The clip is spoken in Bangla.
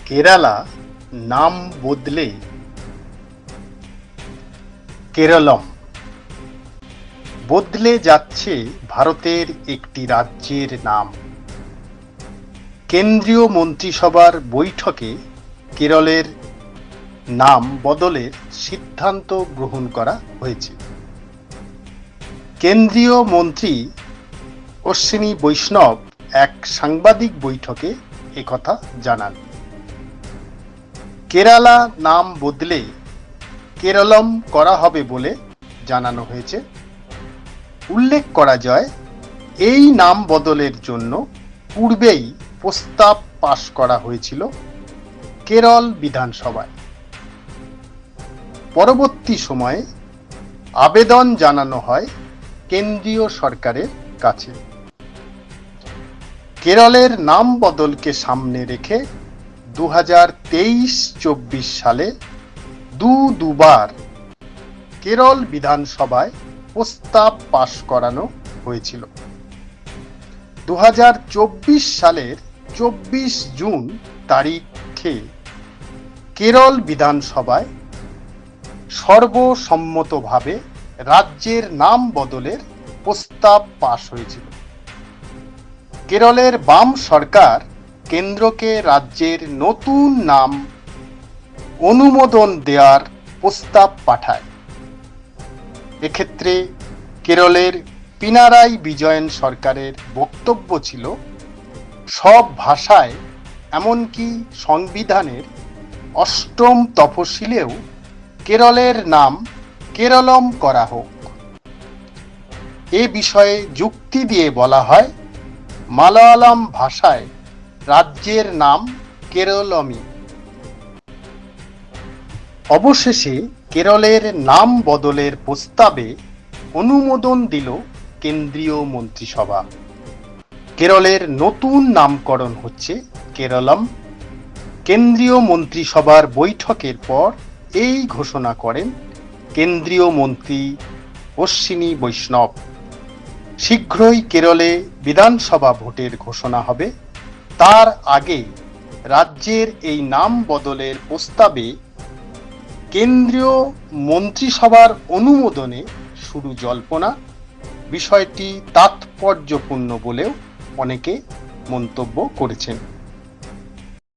কেরালা নাম বদলে কেরলম বদলে যাচ্ছে ভারতের একটি রাজ্যের নাম। কেন্দ্রীয় মন্ত্রিসভার বৈঠকে কেরলের নাম বদলের সিদ্ধান্ত গ্রহণ করা হয়েছে। কেন্দ্রীয় মন্ত্রী অশ্বিনী বৈষ্ণব এক সাংবাদিক বৈঠকে একথা জানান। কেরালা নাম বদলে কেরলম করা হবে বলে জানানো হয়েছে। উল্লেখ করা যায়, এই নাম বদলের জন্য পূর্বেই প্রস্তাব পাশ করা হয়েছিল কেরল বিধানসভায়। পরবর্তী সময়ে আবেদন জানানো হয় কেন্দ্রীয় সরকারের কাছে। কেরলের নাম বদলকে সামনে রেখে 2023-24 সালে দুবার কেরল বিধানসভায় প্রস্তাব পাশ করানো হয়েছিল। 2024 সালের 24 জুন তারিখে কেরল বিধানসভায় সর্বসম্মতভাবে রাজ্যের নাম বদলের প্রস্তাব পাশ হয়েছিল। কেরলের বাম সরকার কেন্দ্রকে রাজ্যের নতুন নাম অনুমোদন দেওয়ার প্রস্তাব পাঠায়। এক্ষেত্রে কেরলের পিনারাই বিজয়ন সরকারের বক্তব্য ছিল, সব ভাষায় এমনকি সংবিধানের 8ম তফসিলেও কেরলের নাম কেরলম করা হোক। এ বিষয়ে যুক্তি দিয়ে বলা হয়, মালয়ালম ভাষায় রাজ্যের নাম কেরলমই। অবশেষে কেরলের নাম বদলের প্রস্তাবে অনুমোদন দিল কেন্দ্রীয় মন্ত্রিসভা। কেরলের নতুন নামকরণ হচ্ছে কেরলম। কেন্দ্রীয় মন্ত্রিসভার বৈঠকের পর এই ঘোষণা করেন কেন্দ্রীয় মন্ত্রী অশ্বিনী বৈষ্ণব। শীঘ্রই কেরলে বিধানসভা ভোটের ঘোষণা হবে। তার আগে রাজ্যের এই নাম বদলের প্রস্তাবে কেন্দ্রীয় মন্ত্রিসভার অনুমোদনে শুরু জল্পনা। বিষয়টি তাৎপর্যপূর্ণ বলেও অনেকে মন্তব্য করেছেন।